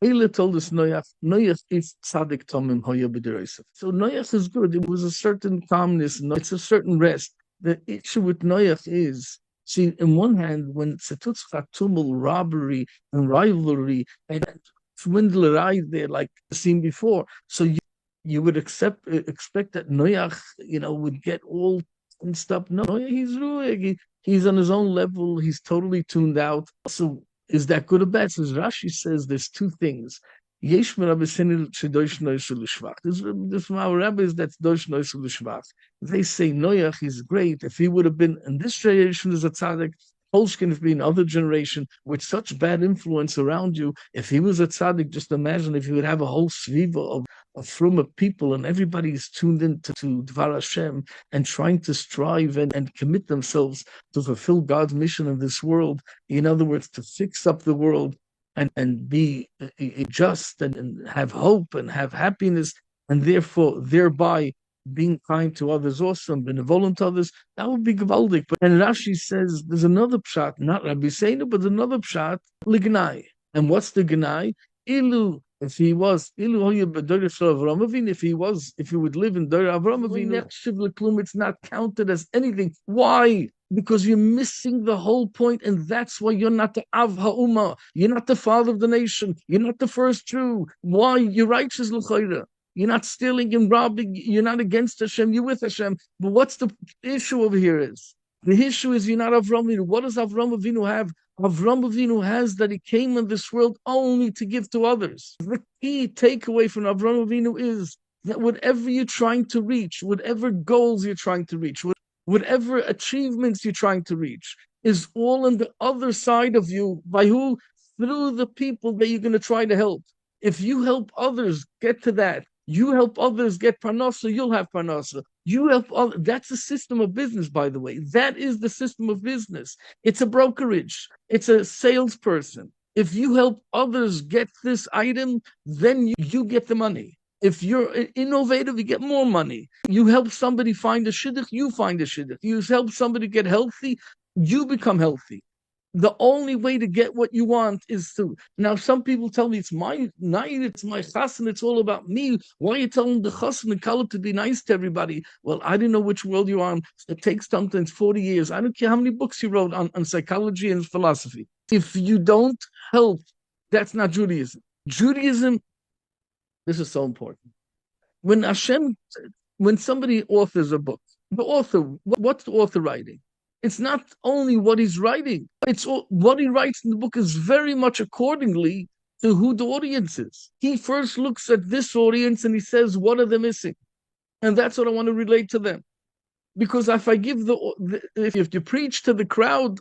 Eile told us Noach is tzaddik tomim hoya b'deresav. So Noach is good. It was a certain calmness. It's a certain rest. The issue with Noach is, see, in one hand, when setutz tumul, robbery and rivalry and swindlery there, like seen before, so you would expect that Noach, would get all tensed up. No, he's ruhig. He's on his own level. He's totally tuned out. So is that good or bad? So Rashi says there's two things. Yesh Rabbi Sinil Shedosh Noisel L'Shvach. This from our rabbis that's Dosh Noisel L'Shvach. They say Noach is great. If he would have been in this generation as a tzaddik, Polshkin if being another generation with such bad influence around you, if he was a tzaddik, just imagine if he would have a whole sviva of fruma people and everybody's tuned in to Dvar Hashem and trying to strive and commit themselves to fulfill God's mission in this world. In other words, to fix up the world and be just and have hope and have happiness, and therefore thereby being kind to others also and benevolent to others, that would be gewaldig. But and Rashi says there's another pshat, not Rabbi Seinu, but another pshat, lignai. And what's the gnai? Ilu, if he was, if he would live in Dor Avraham Avinu, it's not counted as anything. Why? Because you're missing the whole point, and that's why you're not the Av Ha'umah. You're not the father of the nation. You're not the first Jew. Why? You're righteous, l'chayra. You're not stealing and robbing. You're not against Hashem. You're with Hashem. But what's the issue over here is? The issue is you're not Avraham Avinu. What does Avraham Avinu have? Avraham Avinu has that he came in this world only to give to others. The key takeaway from Avraham Avinu is that whatever you're trying to reach, whatever goals you're trying to reach, whatever achievements you're trying to reach, is all on the other side of you. By who? Through the people that you're going to try to help. If you help others get to that, you help others get parnasa, you'll have parnasa. You help others. That's a system of business, by the way. That is the system of business. It's a brokerage. It's a salesperson. If you help others get this item, then you get the money. If you're innovative, you get more money. You help somebody find a shidduch, you find a shidduch. You help somebody get healthy, you become healthy. The only way to get what you want is to. Now, some people tell me it's my night, it's my chassan, it's all about me. Why are you telling the chassan and kallah to be nice to everybody? Well, I didn't know which world you're on. It takes sometimes 40 years. I don't care how many books you wrote on psychology and philosophy. If you don't help, that's not Judaism. Judaism, this is so important. When somebody authors a book, the author, what's the author writing? It's not only what he's writing. It's what he writes in the book is very much accordingly to who the audience is. He first looks at this audience and he says, what are they missing? And that's what I want to relate to them. Because if I give if you preach to the crowd,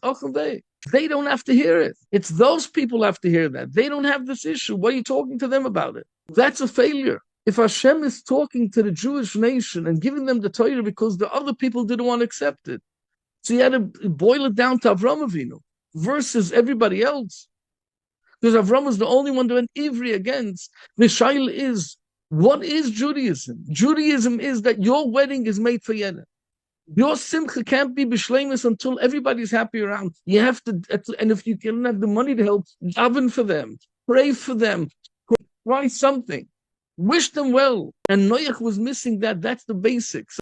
they don't have to hear it. It's those people have to hear that. They don't have this issue. Why are you talking to them about it? That's a failure. If Hashem is talking to the Jewish nation and giving them the Torah because the other people didn't want to accept it, so you had to boil it down to Avraham Avinu versus everybody else. Because Avraham is the only one doing ivri against. The shaila is, what is Judaism? Judaism is that your wedding is made for Yedin. Your simcha can't be b'shleimus until everybody's happy around. You have to, and if you don't have the money to help, daven for them, pray for them, try something, wish them well. And Noach was missing that. That's the basics.